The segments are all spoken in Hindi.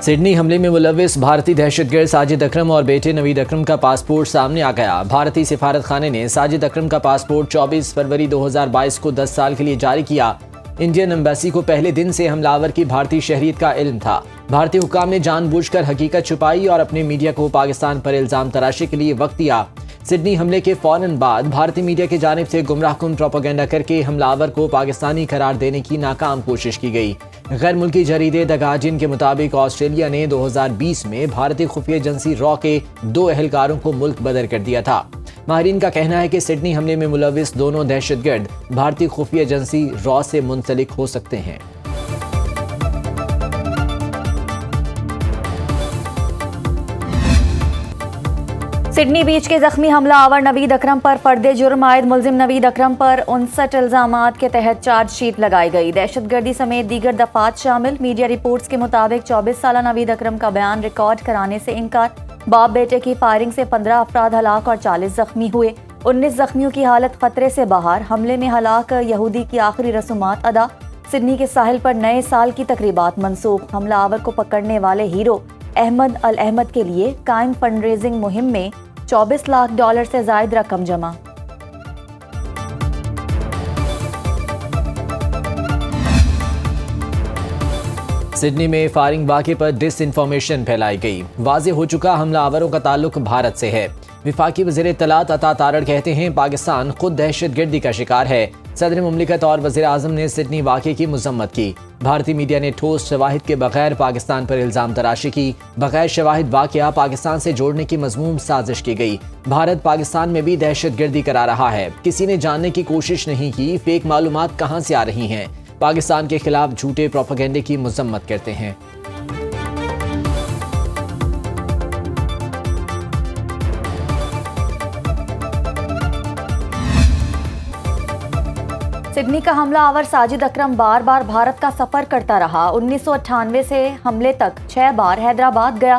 सिडनी हमले में मुलविस भारतीय दहशतगर्द साजिद अकरम और बेटे नवीद अकरम का पासपोर्ट सामने आ गया। भारतीय सिफारत खाने ने साजिद अकरम का पासपोर्ट 24 फरवरी 2022 को 10 साल के लिए जारी किया। इंडियन एम्बेसी को पहले दिन से हमलावर की भारतीय शहरियत का इल्म था। भारतीय हुक्काम ने जानबूझकर हकीकत छुपाई और अपने मीडिया को पाकिस्तान पर इल्जाम तराशी के लिए वक्त दिया। सिडनी हमले के फौरन बाद भारतीय मीडिया की जानिब से गुमराहकुन प्रोपेगेंडा करके हमलावर को पाकिस्तानी करार देने की नाकाम कोशिश की गई। गैर मुल्की जरीदे द गार्जियन के मुताबिक ऑस्ट्रेलिया ने 2020 में भारतीय खुफिया एजेंसी रॉ के 2 अहलकारों को मुल्क बदर कर दिया था। माहिरीन का कहना है कि सिडनी हमले में मुलविस दोनों दहशतगर्द भारतीय खुफिया एजेंसी रॉ से मुंसलिक हो सकते हैं। सिडनी बीच के जख्मी हमला आवर नवीद अकरम पर फर्दे जुर्म आयद मुलजिम नवीद अकरम पर 59 इल्जामात के तहत चार्जशीट लगाई गई। दहशतगर्दी समेत दीगर दफात शामिल। मीडिया रिपोर्ट्स के मुताबिक 24 साला नवीद अकरम का बयान रिकॉर्ड कराने से इनकार। बाप बेटे की फायरिंग से 15 अफराद हलाक और 40 जख्मी हुए। 19 जख्मियों की हालत खतरे से बाहर। हमले में हलाक यहूदी की आखिरी रसूमात अदा। सिडनी के साहिल पर नए साल की तकरीबात मनसूख। हमला आवर को पकड़ने वाले हीरो अहमद अल अहमद के लिए कायम फंड रेजिंग मुहिम में $24 लाख से जायद रकम जमा। सिडनी में फायरिंग वाक़े पर डिस इन्फॉर्मेशन फैलाई गई। वाज़ेह हो चुका हमलावरों का ताल्लुक भारत से है। विफाकी वज़ीर इत्तलात अता तारड़ कहते हैं पाकिस्तान खुद दहशतगर्दी का शिकार है। सदर मुमलिकत और वज़ीर आज़म ने सिडनी वाक़े की मज़म्मत की। भारतीय मीडिया ने ठोस शवाहिद के बगैर पाकिस्तान पर इल्ज़ाम तराशी की। बगैर शवाहिद वाक़या पाकिस्तान से जोड़ने की मज़मूम साजिश की गई। भारत पाकिस्तान में भी दहशतगर्दी करा रहा है। किसी ने जानने की कोशिश नहीं की फेक मालूमात कहाँ से आ रही हैं। पाकिस्तान के खिलाफ झूठे प्रोपेगेंडे की मज़म्मत करते हैं। सिडनी का हमला आवर साजिद अकरम बार बार भारत का सफर करता रहा। 1998 से हमले तक 6 बार हैदराबाद गया।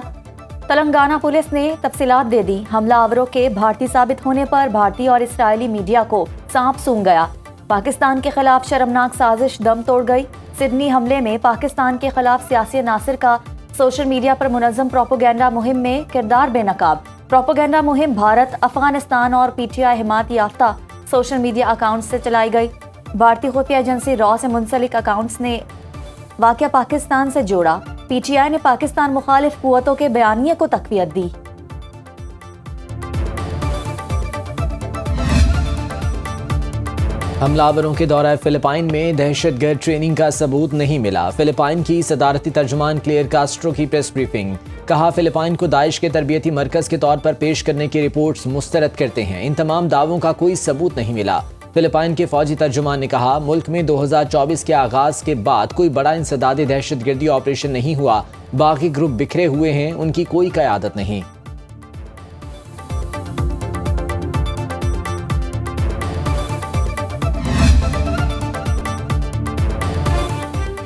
तेलंगाना पुलिस ने तफसीलात दे दी। हमला आवरों के भारतीय साबित होने पर भारतीय और इसराइली मीडिया को सांप सूंघ गया। पाकिस्तान के खिलाफ शर्मनाक साजिश दम तोड़ गई। सिडनी हमले में पाकिस्तान के खिलाफ सियासी नासिर का सोशल मीडिया पर मुनज़्ज़म प्रोपेगेंडा मुहिम में किरदार बेनकाब। प्रोपेगेंडा मुहिम भारत, अफगानिस्तान और PTI हिमायत याफ्ता सोशल मीडिया अकाउंट से चलाई गई। भारतीय खुफिया एजेंसी रॉ से मुंसलिक अकाउंट्स ने वाक़या पाकिस्तान से जोड़ा। PTI ने पाकिस्तान मुखालिफ कुव्वतों के बयानिए को तक़वियत दी। हमलावरों के दौरा फिलिपाइन में दहशतगर्द ट्रेनिंग का सबूत नहीं मिला। फिलिपाइन की सदारती तर्जुमान क्लेयर कास्ट्रो की प्रेस ब्रीफिंग। कहा फिलिपाइन को दाइश के तरबियती मरकज के तौर पर पेश करने की रिपोर्ट्स मुस्तरद करते हैं। इन तमाम दावों का कोई सबूत नहीं मिला। फिलिपाइन के फौजी तर्जुमान ने कहा मुल्क में 2024 के आगाज के बाद कोई बड़ा इंसदादी दहशतगर्दी ऑपरेशन नहीं हुआ। बाकी ग्रुप बिखरे हुए हैं, उनकी कोई क़यादत नहीं।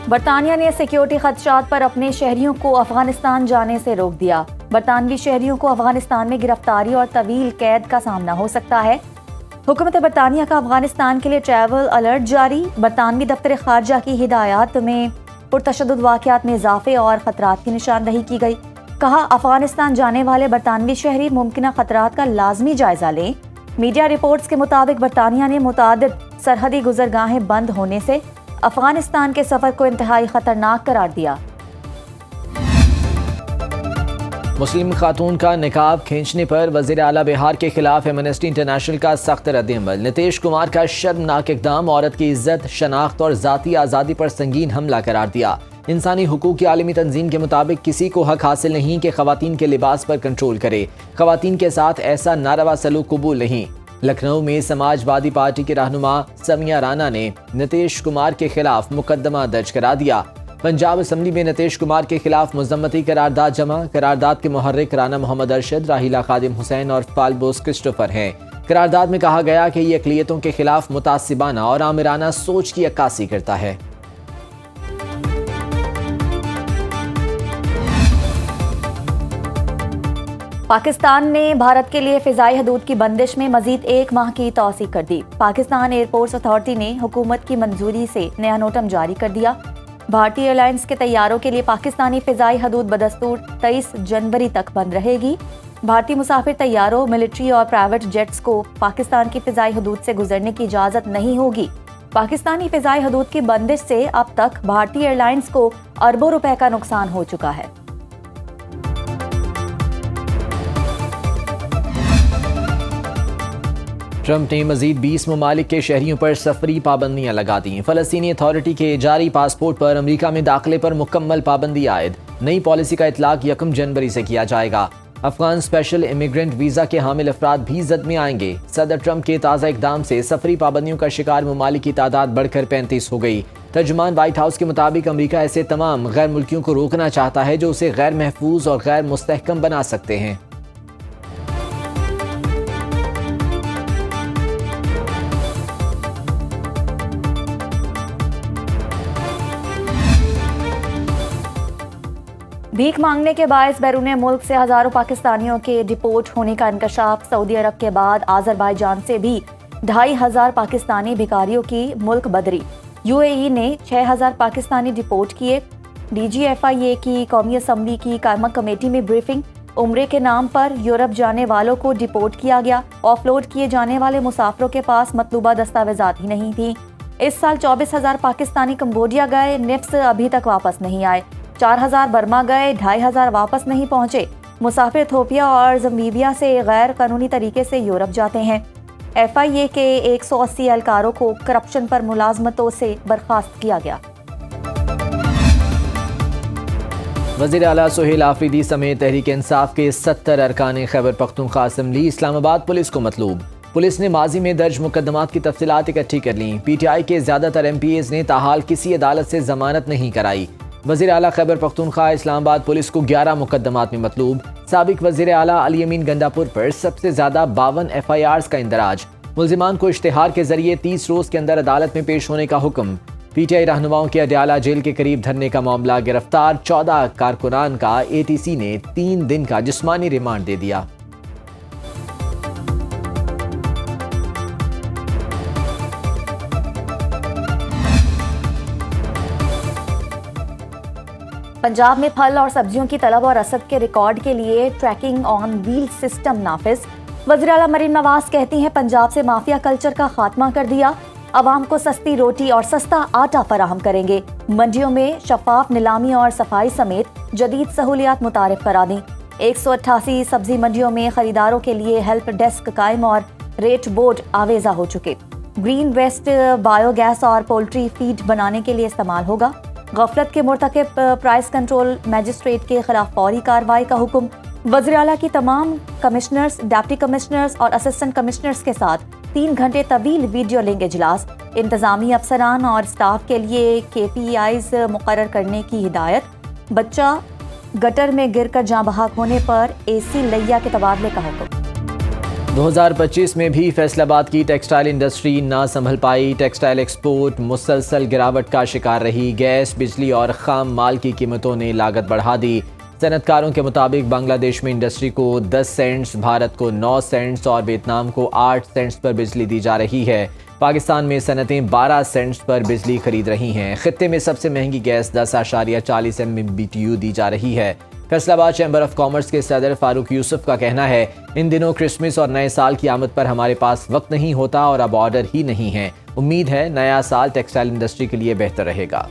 बरतानिया ने सिक्योरिटी खदशात पर अपने शहरियों को अफगानिस्तान जाने से रोक दिया। बरतानवी शहरियों को अफगानिस्तान में गिरफ्तारी और तवील कैद का सामना हो सकता है। हुकूमत बरतानिया का अफगानिस्तान के लिए ट्रैवल अलर्ट जारी। बरतानवी दफ्तर खारजा की हिदायत में पुरतशद्दुद वाक़यात में इजाफे और खतरात की निशानदही की गई। कहा अफगानिस्तान जाने वाले बरतानवी शहरी मुमकिन खतरात का लाजमी जायजा लें। मीडिया रिपोर्ट्स के मुताबिक बरतानिया ने मुतादिद सरहदी गुजरगाहें बंद होने से अफगानिस्तान के सफर को इंतहाई खतरनाक करार दिया। मुस्लिम खातून का निकाब खींचने पर वज़ीर आला बिहार के खिलाफ एमनेस्टी इंटरनेशनल का सख्त रद्द-ए-अमल। नीतीश कुमार का शर्मनाक इक़दाम औरत की इज्जत, शनाख्त और ज़ाती आज़ादी पर संगीन हमला करार दिया। इंसानी हुकूक की आलमी तंजीम के मुताबिक किसी को हक हासिल नहीं कि ख़वातीन के लिबास पर कंट्रोल करे। ख़वातीन के साथ ऐसा नारवा सलूक कबूल नहीं। लखनऊ में समाजवादी पार्टी के रहनुमा समिया राना ने नीतीश कुमार के खिलाफ मुकदमा दर्ज करा दिया। पंजाब असम्बली में नीतीश कुमार के खिलाफ मुज़म्मती करारदाद जमा। करारदाद के मुहर्रिक राना मोहम्मद अरशद, राहिला खादिम हुसैन और फालबोस क्रिस्टोफर हैं। करारदाद में कहा गया कि ये अक़लियतों के खिलाफ मुतासिबाना और आमिराना सोच की अक्कासी करता है। पाकिस्तान ने भारत के लिए फ़िज़ाई हदूद की बंदिश में मज़ीद 1 माह की तौसीक कर दी। पाकिस्तान एयरपोर्ट्स अथॉरिटी ने हुकूमत की मंजूरी से नया नोटम जारी कर दिया। भारतीय एयरलाइंस के तैयारों के लिए पाकिस्तानी फिजाई हदूद बदस्तूर 23 जनवरी तक बंद रहेगी। भारतीय मुसाफिर तैयारों, मिलिट्री और प्राइवेट जेट्स को पाकिस्तान की फिजाई हदूद से गुजरने की इजाजत नहीं होगी। पाकिस्तानी फिजाई हदूद की बंदिश से अब तक भारतीय एयरलाइंस को अरबों रुपए का नुकसान हो चुका है। ट्रंप ने मजीद 20 ममालिक के शहरियों पर सफरी पाबंदियां लगा दी। फलस्तीनी अथॉरिटी के जारी पासपोर्ट पर अमेरिका में दाखिले पर मुकम्मल पाबंदी आयद। नई पॉलिसी का इतलाक 1 जनवरी से किया जाएगा। अफगान स्पेशल इमिग्रेंट वीजा के हामिल अफराद भी जद में आएंगे। सदर ट्रंप के ताज़ा इकदाम से सफरी पाबंदियों का शिकार ममालिक की तादाद बढ़कर 35 हो गई। तर्जुमान व्हाइट हाउस के मुताबिक अमेरिका ऐसे तमाम गैर मुल्कियों को रोकना चाहता है जो उसे गैर महफूज और गैर मुस्तहकम बना सकते हैं। भीख मांगने के बायस बैरून मुल्क से हजारों पाकिस्तानियों के डिपोर्ट होने का इंकशाफ। सऊदी अरब के बाद आज़रबाईजान से भी 2500 पाकिस्तानी भिखारियों की मुल्क बदरी। यूएई ने 6000 पाकिस्तानी डिपोर्ट किए। DGFIA की कौमी असम्बली की कायमा कमेटी में ब्रीफिंग। उम्रे के नाम पर यूरोप जाने वालों को डिपोर्ट किया गया। ऑफलोड किए जाने वाले मुसाफिरों के पास मतलूबा दस्तावेजात ही नहीं थी। इस साल 24,000 पाकिस्तानी कंबोडिया गए, निफ्स अभी तक वापस नहीं आए। 4000 बर्मा गए, 2500 वापस नहीं पहुंचे। मुसाफिर इथोपिया और ज़मीबिया से गैर कानूनी तरीके से यूरोप जाते हैं। FIA के 180 एहलकारों को करप्शन पर मुलाजमतों से बर्खास्त किया गया। वज़ीर आला सुहेल आफरीदी समेत तहरीक इंसाफ के 70 अरकान खैबर पख्तूनख्वा असम्बली इस्लामाबाद पुलिस को मतलूब। पुलिस ने माजी में दर्ज मुकदमात की तफसीलात इकट्ठी कर लीं। PTI के ज़्यादातर MPAs ने ताहाल किसी अदालत से जमानत नहीं कराई। वज़ीर आला खैबर पख्तूनख्वा इस्लामाबाद पुलिस को 11 मुकदमात में मतलूब। साबिक वज़ीर आला अली अमीन गंडापुर पर सबसे ज़्यादा 52 FIRs का इंदराज। मुल्जिमान को इश्तिहार के जरिए 30 रोज़ के अंदर अदालत में पेश होने का हुक्म। PTI रहनुमाओं के अडयाला जेल के करीब धरने का मामला। गिरफ्तार 14 कारकुनान का ATC ने 3 दिन का जिस्मानी रिमांड दे दिया। पंजाब में फल और सब्जियों की तलब और रसद के रिकॉर्ड के लिए ट्रैकिंग ऑन व्हील सिस्टम नाफिज। वज़ीर आला मरीम नवाज कहती हैं पंजाब से माफिया कल्चर का खात्मा कर दिया। अवाम को सस्ती रोटी और सस्ता आटा फराहम करेंगे। मंडियों में शफाफ नीलामी और सफाई समेत जदीद सहूलियात मुतारिफ करा दी। 188 सब्जी मंडियों में खरीदारों के लिए हेल्प डेस्क कायम और रेट बोर्ड आवेजा हो चुके। ग्रीन वेस्ट बायोगैस और पोल्ट्री फीड बनाने के लिए इस्तेमाल होगा। गफलत के मुर्तकिब प्राइस कंट्रोल मजिस्ट्रेट के खिलाफ फौरी कार्रवाई का हुक्म। वज़ीर आला की तमाम कमिश्नर्स, डिप्टी कमिश्नर्स और असिस्टेंट कमिश्नर्स के साथ 3 घंटे तवील वीडियो लिंक इजलास। इंतजामी अफसरान और स्टाफ के लिए KPIs मुकर्रर करने की हिदायत। बच्चा गटर में गिरकर जाँ बहक होने पर AC लैया के तबादले का हुक्म। 2025 में भी फैसलाबाद की टेक्सटाइल इंडस्ट्री ना संभल पाई। टेक्सटाइल एक्सपोर्ट मुसलसल गिरावट का शिकार रही। गैस, बिजली और खाम माल की कीमतों ने लागत बढ़ा दी। सनतकारों के मुताबिक बांग्लादेश में इंडस्ट्री को 10 सेंट्स, भारत को 9 सेंट्स और वियतनाम को 8 सेंट्स पर बिजली दी जा रही है। पाकिस्तान में सनतें 12 सेंट्स पर बिजली खरीद रही हैं। खित्ते में सबसे महंगी गैस 10.40 MMBTU दी जा रही है। फैसलाबाद चैम्बर ऑफ कॉमर्स के सदर फारूक यूसुफ का कहना है, इन दिनों क्रिसमस और नए साल की आमद पर हमारे पास वक्त नहीं होता और अब ऑर्डर ही नहीं है। उम्मीद है नया साल टेक्सटाइल इंडस्ट्री के लिए बेहतर रहेगा।